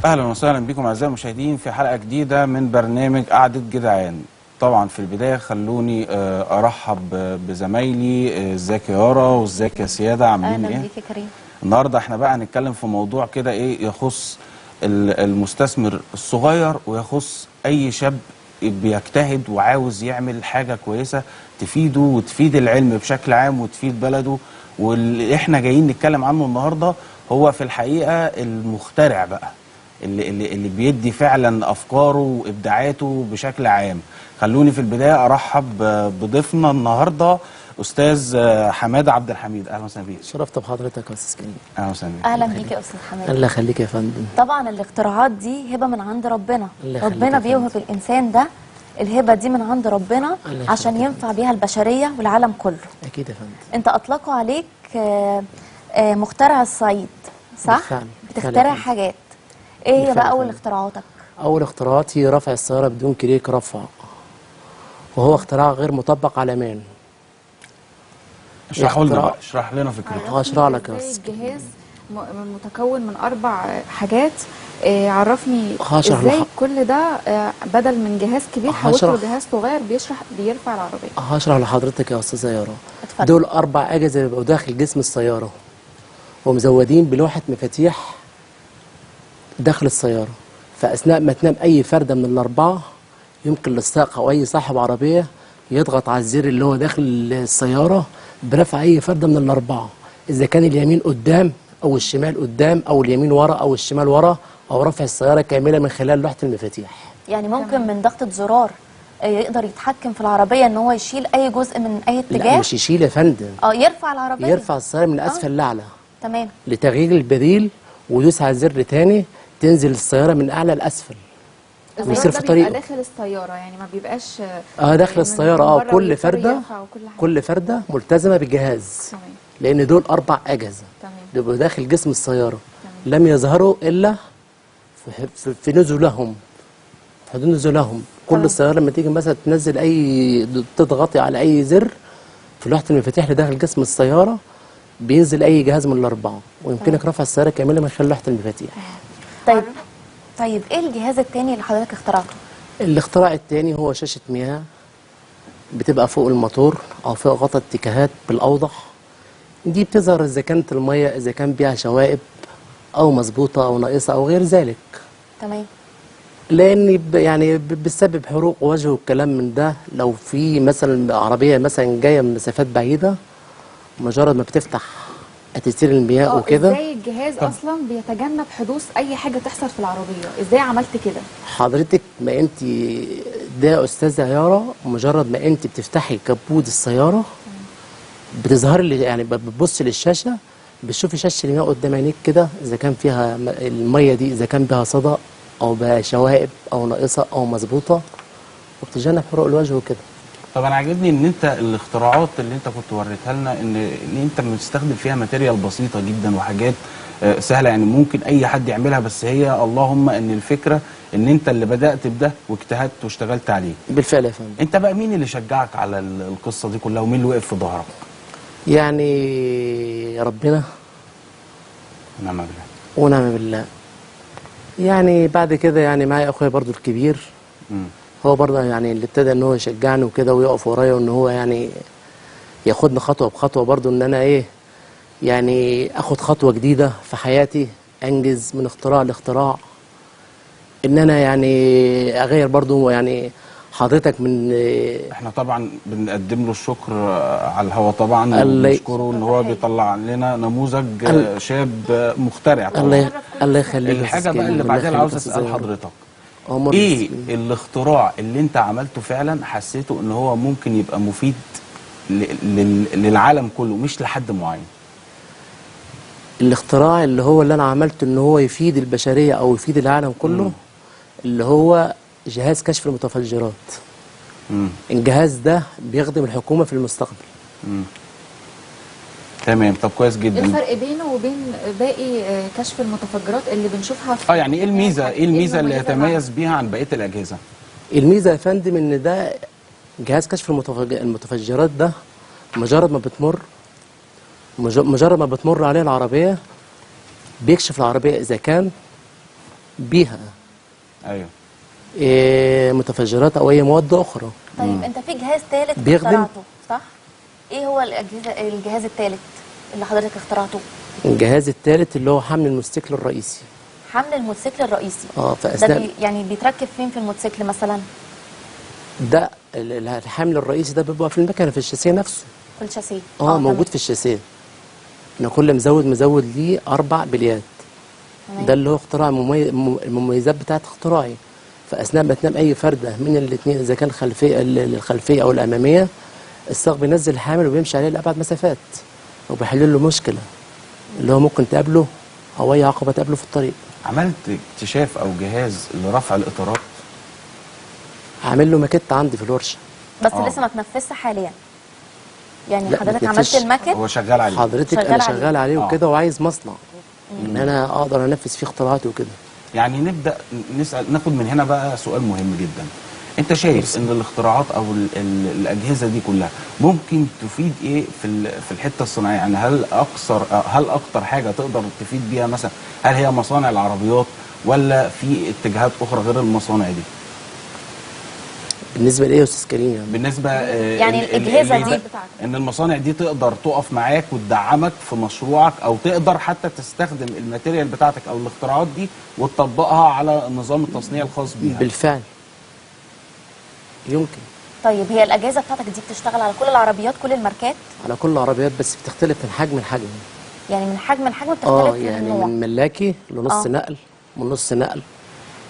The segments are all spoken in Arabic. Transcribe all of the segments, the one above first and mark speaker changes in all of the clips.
Speaker 1: اهلا وسهلا بكم اعزائي المشاهدين في حلقه جديده من برنامج قعده جدعان. طبعا في البدايه خلوني ارحب بزمايلي. ازيك يا يارا وازيك يا سياده، عاملين ايه؟
Speaker 2: اهلا بيك يا كريم.
Speaker 1: النهارده احنا بقى هنتكلم في موضوع كده ايه يخص المستثمر الصغير ويخص اي شاب بيجتهد وعاوز يعمل حاجه كويسه تفيده وتفيد العلم بشكل عام وتفيد بلده. واللي احنا جايين نتكلم عنه النهارده هو في الحقيقه المخترع بقى، اللي بيدي فعلا افكاره وابداعاته بشكل عام. خلوني في البدايه ارحب بضيفنا النهارده استاذ حماده عبد الحميد. اهلا وسهلا بيك.
Speaker 3: شرفت بحضرتك يا استاذ كريم.
Speaker 1: اهلا وسهلا بيك.
Speaker 2: اهلا بيك يا استاذ حماد.
Speaker 3: الله يخليك يا فندم.
Speaker 2: طبعا الاختراعات دي هبه من عند ربنا.
Speaker 3: الله يخليك
Speaker 2: ربنا
Speaker 3: يا
Speaker 2: بيوهب
Speaker 3: فندم.
Speaker 2: الانسان ده الهبه دي من عند ربنا
Speaker 3: يخليك
Speaker 2: عشان
Speaker 3: يا
Speaker 2: ينفع بيها البشريه والعالم كله.
Speaker 3: اكيد يا فندم.
Speaker 2: انت اطلقوا عليك مخترع الصعيد، صح؟
Speaker 3: بالفعل.
Speaker 2: بتخترع حاجات. ايه هي
Speaker 3: بالفعل
Speaker 2: بقى
Speaker 3: يا
Speaker 2: اول
Speaker 3: فندم.
Speaker 2: اختراعاتك؟
Speaker 3: اول اختراعاتي رفع السياره بدون كريك رفع، وهو اختراع غير مطبق عالميا.
Speaker 1: اشرحوا لنا
Speaker 3: اختراع.
Speaker 1: بقى، اشرح لنا فكرته.
Speaker 3: هشرح لك يا
Speaker 4: ازاي
Speaker 3: أستاذ.
Speaker 4: الجهاز متكون من 4 حاجات. عرفني
Speaker 3: هشرح
Speaker 4: ازاي
Speaker 3: لح-
Speaker 4: كل ده بدل من جهاز كبير حولته
Speaker 3: هشرح.
Speaker 4: لجهاز صغير بيرفع العربية.
Speaker 3: هشرح لحضرتك يا استاذه يارا.
Speaker 2: اتفضل.
Speaker 3: دول 4 اجهزه بيبقوا داخل جسم السياره، ومزودين بلوحه مفاتيح داخل السياره. فاثناء ما تنام اي فرده من ال4 يمكن للسائق او اي صاحب عربيه يضغط على الزر اللي هو داخل السياره برفع اي فرده من ال4، اذا كان اليمين قدام او الشمال قدام او اليمين ورا او الشمال ورا، او رفع السياره كامله من خلال لوحه المفاتيح.
Speaker 2: يعني ممكن من ضغطه زرار يقدر يتحكم في العربيه ان هو يشيل اي جزء من اي
Speaker 3: لا
Speaker 2: اتجاه.
Speaker 3: مش يشيل يا فندم،
Speaker 2: يرفع العربيه.
Speaker 3: يرفع السياره من اسفل لاعلى
Speaker 2: تمام.
Speaker 3: لتغيير البديل، ويدوس على الزر تاني تنزل السياره من اعلى لاسفل.
Speaker 4: الزرار
Speaker 3: ويصير
Speaker 4: ده
Speaker 3: في
Speaker 4: بيبقى
Speaker 3: طريقه
Speaker 4: داخل السيارة، يعني ما بيبقاش
Speaker 3: داخل
Speaker 4: من
Speaker 3: السياره.
Speaker 4: بره
Speaker 3: كل
Speaker 4: ويضطر
Speaker 3: فرده
Speaker 4: يرفع وكل حاجة.
Speaker 3: كل فرده ملتزمه بجهاز،
Speaker 4: تمام.
Speaker 3: لان دول 4 اجهزه
Speaker 4: تمام.
Speaker 3: بيبقوا داخل جسم السياره، لم يظهروا الا في نزلهم، في حدود نزلهم. كل
Speaker 4: تمام.
Speaker 3: السياره لما تيجي مثلا تنزل تضغطي على اي زر في لوحه المفاتيح اللي داخل جسم السياره، بينزل اي جهاز من ال4، ويمكنك رفع السياره كامله من خلال لوحه المفاتيح.
Speaker 2: طيب ايه الجهاز التاني اللي حضرتك اخترعته؟
Speaker 3: الاختراع الثاني هو شاشه مياه بتبقى فوق الموتور او فوق غطا التكيهات بالاوضح. دي بتظهر اذا كانت الميه اذا كان بيها شوائب او مظبوطه او ناقصه او غير ذلك،
Speaker 2: تمام.
Speaker 3: لان بتسبب حروق وجه والكلام من ده. لو في مثلا عربيه مثلا جايه من مسافات بعيده، مجرد ما بتفتح هتسير المياه وكده.
Speaker 4: ازاي الجهاز اصلا بيتجنب حدوث اي حاجة تحصل في العربية؟ ازاي عملت كده؟
Speaker 3: حضرتك ما انت ده يا استاذه يارا، مجرد ما انت بتفتحي كبوت السياره بتظهر لي، يعني بتبص للشاشه بتشوفي شاشه المياه قدام عينيك كده، اذا كان فيها الميه دي اذا كان بها صدى او بها شوائب او ناقصه او مظبوطه، وبتتجنب حروق الوجه وكده.
Speaker 1: طب انا عاجبني ان انت الاختراعات اللي انت كنت وريتها لنا ان انت بتستخدم فيها ماتيريال بسيطه جدا وحاجات سهله، يعني ممكن اي حد يعملها، بس هي اللهم ان الفكره ان انت اللي بدات بده واجتهدت واشتغلت عليه.
Speaker 3: بالفعل يا فندم.
Speaker 1: انت بقى مين اللي شجعك على القصه دي كلها ومين اللي وقف في ظهرك؟
Speaker 3: يعني ربنا
Speaker 1: ونعم بالله.
Speaker 3: ونعم بالله. يعني بعد كده يعني معايا اخويا برضو الكبير، هو برضه يعني اللي ابتدى ان هو يشجعني وكده ويقف ورايا، وان هو يعني ياخدني خطوه بخطوه برضه، ان انا يعني اخد خطوه جديده في حياتي، انجز من اختراع لاختراع، ان انا يعني اغير برضه. يعني حضرتك من
Speaker 1: احنا طبعا بنقدم له الشكر على الهوا طبعا، ونشكره ان هو بيطلع لنا نموذج شاب مخترع طبعا.
Speaker 3: الله يخليك.
Speaker 1: الحاجه بقى اللي بعدها اللي عاوز اسال حضرتك، ايه الاختراع اللي انت عملته فعلا حسيته ان هو ممكن يبقى مفيد للعالم كله مش لحد معين؟
Speaker 3: الاختراع اللي انا عملته ان هو يفيد البشريه او يفيد العالم كله، اللي هو جهاز كشف المتفجرات. الجهاز ده بيخدم الحكومه في المستقبل.
Speaker 1: تمام. طب كويس جدا.
Speaker 4: ايه الفرق بينه وبين باقي كشف المتفجرات اللي بنشوفها في
Speaker 1: يعني ايه الميزه اللي يتميز بيها عن بقيه الاجهزه؟
Speaker 3: الميزه يا فندم ان ده جهاز كشف المتفجرات ده مجرد ما بتمر عليه العربيه بيكشف العربيه اذا كان بيها
Speaker 1: ايوه.
Speaker 3: متفجرات او اي مواد اخرى.
Speaker 2: طيب انت في جهاز ثالث
Speaker 3: بيخدم.
Speaker 2: اخترعته صح؟ ايه هو الجهاز الثالث اللي حضرتك اخترعته؟
Speaker 3: الجهاز الثالث اللي هو حمل الموتوسيكل الرئيسي.
Speaker 2: حمل الموتوسيكل الرئيسي.
Speaker 3: اه
Speaker 2: ده
Speaker 3: فاثناء
Speaker 2: يعني بيتركب فين في الموتوسيكل مثلا؟
Speaker 3: ده الحمل الرئيسي ده بيبقى في المكنه في الشاسيه نفسه.
Speaker 2: في الشاسيه.
Speaker 3: موجود
Speaker 2: تمام.
Speaker 3: في الشاسيه. انا كل مزود ليه 4 بليات.
Speaker 2: تمام.
Speaker 3: ده اللي هو اختراع المميزات بتاعت اختراعي. فاثناء ما تنام اي فرده من الاثنين اذا كان الخلفيه او الاماميه، الصاغ بينزل الحامل وبيمشي عليه لابعد مسافات وبيحل له مشكله اللي هو ممكن تقابله او اي عقبه تقابله في الطريق.
Speaker 1: عملت اكتشاف او جهاز لرفع الاطارات؟
Speaker 3: عامل له ماكيت عندي في الورشه.
Speaker 2: بس لسه ما تنفذش حاليا. يعني
Speaker 3: لا،
Speaker 2: حضرتك
Speaker 3: ما
Speaker 2: عملت
Speaker 3: تنفذش.
Speaker 2: الماكت.
Speaker 1: هو شغال عليه.
Speaker 3: حضرتك
Speaker 2: شغال
Speaker 3: انا
Speaker 2: عليه.
Speaker 3: شغال عليه
Speaker 1: آه.
Speaker 3: وكده وعايز مصنع ان انا اقدر انفذ فيه اختراعاتي وكده.
Speaker 1: يعني نبدا ناخد من هنا بقى سؤال مهم جدا. انت شايف ان الاختراعات او الاجهزه دي كلها ممكن تفيد ايه في الحته الصناعيه؟ يعني هل اكتر حاجه تقدر تفيد بيها مثلا هل هي مصانع العربيات ولا في اتجاهات اخرى غير المصانع دي؟
Speaker 3: بالنسبه لايه يا استاذ كريم يعني؟
Speaker 2: يعني
Speaker 1: بالنسبه
Speaker 2: الأجهزة دي
Speaker 4: بتاعتك.
Speaker 1: ان المصانع دي تقدر تقف معاك وتدعمك في مشروعك، او تقدر حتى تستخدم الماتيريال بتاعتك او الاختراعات دي وتطبقها على نظام التصنيع الخاص بيها.
Speaker 3: بالفعل يمكن.
Speaker 2: طيب هي الاجهزه بتاعتك دي بتشتغل على كل العربيات كل الماركات؟
Speaker 3: على كل العربيات بس بتختلف من حجم لحجم.
Speaker 2: يعني من حجم لحجم بتختلف في
Speaker 3: يعني
Speaker 2: النوع.
Speaker 3: من ملاكي لنص
Speaker 2: آه.
Speaker 3: نقل، من نص نقل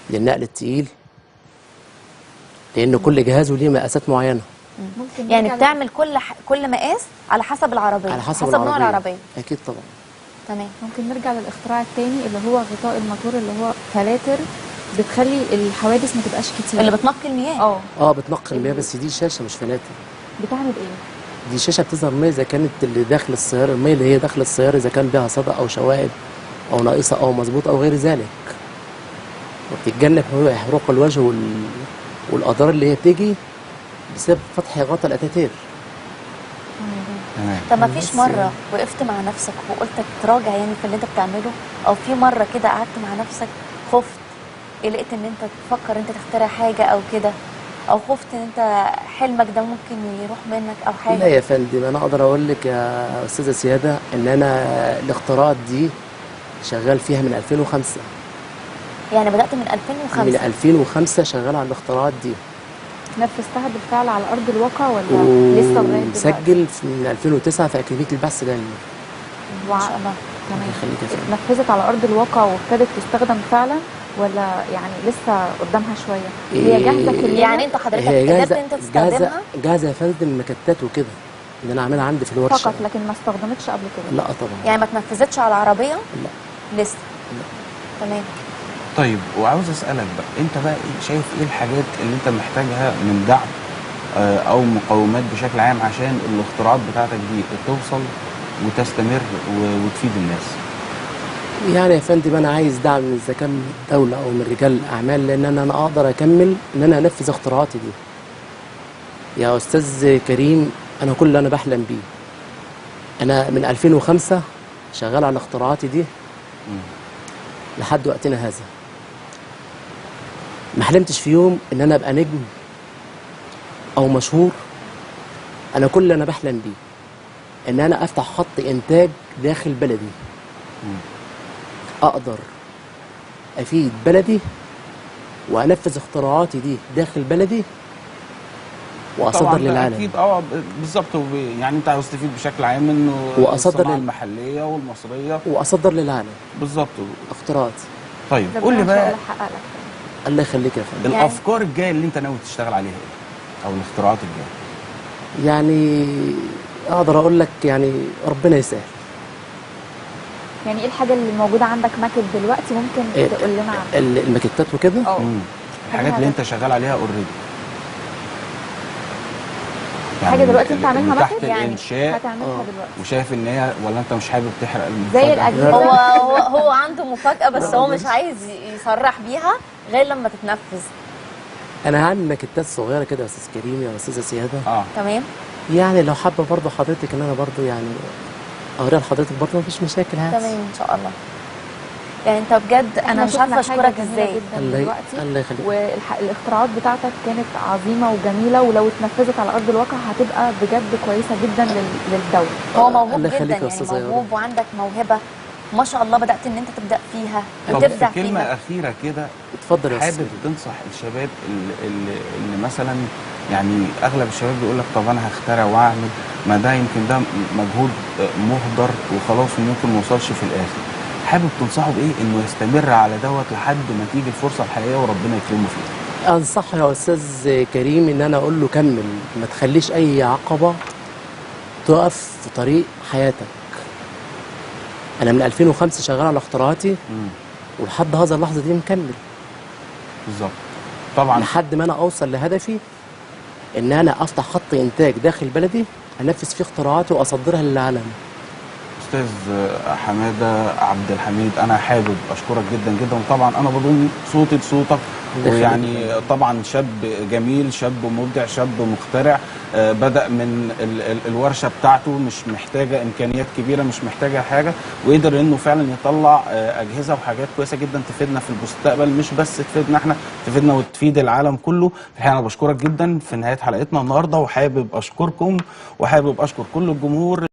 Speaker 3: للنقل التقيل، لان كل جهاز له مقاسات معينه.
Speaker 4: ممكن
Speaker 2: يعني
Speaker 4: نرجع
Speaker 2: بتعمل كل مقاس على حسب العربيه،
Speaker 3: على حسب
Speaker 2: نوع العربيه.
Speaker 3: اكيد طبعا.
Speaker 2: تمام.
Speaker 4: ممكن نرجع للاختراع الثاني اللي هو غطاء الموتور، اللي هو فلاتر بتخلي الحوادث ما تبقاش كتير.
Speaker 2: اللي بتنقي المياه.
Speaker 3: بتنقي المياه، بس دي شاشه مش فلاتر.
Speaker 4: بتعمل ايه؟
Speaker 3: دي شاشه بتظهر الميه اذا كانت اللي داخل السياره، الميه اللي هي داخل السياره اذا كان بها صدى او شوائب او ناقصه او مظبوط او غير ذلك، وبتتجنب حروق الوجه والاضرار اللي هي بتيجي بسبب فتح غطاء الاتاتير.
Speaker 1: تمام.
Speaker 2: طب ما فيش مره وقفت مع نفسك وقلت تراجع يعني في اللي انت بتعمله، او في مره كده قعدت مع نفسك خفت لقيت ان انت تفكر انت تخترع حاجه او كده، او خفت ان انت حلمك ده ممكن يروح منك او حاجه؟
Speaker 3: لا يا فندم، انا اقدر اقول لك يا استاذه سياده ان انا الاختراعات دي شغال فيها من 2005.
Speaker 2: يعني بدات من 2005؟
Speaker 3: من 2005 شغال على الاختراعات دي.
Speaker 4: نفذتها بالفعل على ارض الواقع ولا لسه لغايه دلوقتي؟
Speaker 3: مسجل من 2009 في اكاديميه البحث العلمي.
Speaker 2: ما شاء الله.
Speaker 4: تمام.
Speaker 3: يخليك يا فندم.
Speaker 4: نفذت على ارض الواقع وابتدت تستخدم فعلا ولا يعني لسه قدامها شويه؟ هي جاهزه كلها؟
Speaker 2: يعني انت حضرتك
Speaker 3: هي
Speaker 2: قدرت
Speaker 3: جاهزه
Speaker 2: انت تستخدمها؟
Speaker 3: جاهزه يا فندم، مكتات وكده اللي انا عاملها عندي في الورشه
Speaker 4: فقط، لكن ما استخدمتش قبل كده؟
Speaker 3: لا طبعا.
Speaker 2: يعني ما تنفذتش على العربيه؟
Speaker 3: لا.
Speaker 2: لسه. تمام.
Speaker 1: طيب وعاوز اسالك بقى، انت بقى شايف ايه الحاجات اللي انت محتاجها من دعم او مقومات بشكل عام عشان الاختراعات بتاعتك دي توصل وتستمر وتفيد الناس؟
Speaker 3: يعني يا فندم انا عايز دعم اذا كان من الدوله او من رجال الاعمال، لان انا اقدر اكمل ان انا انفذ اختراعاتي دي. يا استاذ كريم، انا كل اللي انا بحلم بيه، انا من 2005 شغال على اختراعاتي دي لحد وقتنا هذا. ما حلمتش في يوم ان انا ابقى نجم او مشهور. انا كل اللي انا بحلم بيه ان انا افتح خط انتاج داخل بلدي، اقدر افيد بلدي وانفذ اختراعاتي دي داخل بلدي واصدر
Speaker 1: طبعاً ده
Speaker 3: للعالم.
Speaker 1: اكيد بالظبط. يعني انت عاوز تفيد بشكل عام انه
Speaker 3: وأصدر
Speaker 1: الصناعه
Speaker 3: لل-
Speaker 1: المحليه والمصريه.
Speaker 3: واصدر للعالم
Speaker 1: بالظبط.
Speaker 3: اختراعاتي.
Speaker 1: طيك
Speaker 4: ربنا
Speaker 1: قول لي
Speaker 4: ان شاء
Speaker 1: بقى
Speaker 4: الله يحقق لك.
Speaker 3: الله يخليك يا فندم.
Speaker 2: يعني-
Speaker 1: الافكار الجايه اللي انت ناوي تشتغل عليها ايه؟ او الاختراعات الجايه؟
Speaker 3: يعني اقدر اقول لك يعني ربنا يسهل.
Speaker 4: يعني ايه الحاجه اللي موجوده عندك ماكت دلوقتي ممكن تقول لنا عنها؟
Speaker 3: الماكيتات وكده.
Speaker 1: الحاجات اللي انت شغال عليها اوريدي.
Speaker 4: حاجه دلوقتي انت عاملها
Speaker 1: تحت
Speaker 4: ماكت يعني
Speaker 1: الانشاء
Speaker 4: هتعملها دلوقتي
Speaker 1: وشايف ان هي، ولا انت مش حابب تحرق
Speaker 4: زي
Speaker 1: المفاجأة؟
Speaker 4: الاجهزه؟
Speaker 2: هو عنده مفاجاه بس هو مش عايز يصرح بيها غير لما تتنفذ.
Speaker 3: انا هعمل ماكيتات صغيره كده يا استاذ كريم يا استاذه سياده.
Speaker 2: تمام.
Speaker 3: يعني لو حابه برضه حضرتك ان انا برضه يعني اوريها لحضرتك برضه مفيش مشاكل.
Speaker 2: تمام ان شاء الله. يعني انت بجد انا
Speaker 4: احنا
Speaker 2: مش
Speaker 4: شفنا
Speaker 2: عارفه
Speaker 4: حاجة
Speaker 2: اشكرك
Speaker 4: جميلة
Speaker 2: ازاي.
Speaker 4: جدا
Speaker 3: الله
Speaker 4: دلوقتي،
Speaker 3: الله يخليك.
Speaker 4: والاختراعات بتاعتك كانت عظيمة وجميلة، ولو اتنفذت على أرض الواقع هتبقى بجد كويسة جدا للدولة.
Speaker 2: هو موهوب
Speaker 3: الله
Speaker 2: جدا
Speaker 3: يخليك يا
Speaker 2: يعني
Speaker 3: أستاذة يارا.
Speaker 2: موهوب وعندك موهبه ما شاء الله، بدات ان انت تبدا فيها
Speaker 1: طب
Speaker 2: وتبدع
Speaker 1: في كلمه
Speaker 2: فيها.
Speaker 1: اخيره كده،
Speaker 3: اتفضل يا
Speaker 1: حابب
Speaker 3: استاذ.
Speaker 1: تنصح الشباب اللي مثلا يعني اغلب الشباب بيقول لك طب انا هخترع واعمل، ما ده يمكن ده مجهود مهدر وخلاص وممكن ما يوصلش في الاخر، حابب تنصحه بايه انه يستمر على دوت لحد ما تيجي الفرصه الحقيقيه وربنا يكرمه فيها؟
Speaker 3: انصحه يا استاذ كريم ان انا اقول له كمل، ما تخليش اي عقبه تقف في طريق حياتك. انا من 2005 شغال على اختراعاتي ولحد هذا اللحظه دي مكمل
Speaker 1: بالظبط. طبعا
Speaker 3: لحد ما انا اوصل لهدفي ان انا افتح خط انتاج داخل بلدي انفذ فيه اختراعاتي واصدرها للعالم.
Speaker 1: استاذ حماده عبد الحميد، انا حابب اشكرك جدا جدا، وطبعا انا بضم صوتي لصوتك، ويعني طبعا شاب جميل، شاب مبدع، شاب مخترع، بدأ من الورشه بتاعته مش محتاجه امكانيات كبيره، مش محتاجه حاجه، وقدر انه فعلا يطلع اجهزه وحاجات كويسه جدا تفيدنا في المستقبل، مش بس تفيدنا احنا، تفيدنا وتفيد العالم كله. الحقيقه انا بشكرك جدا في نهايه حلقتنا النهارده، وحابب اشكركم وحابب اشكر كل الجمهور.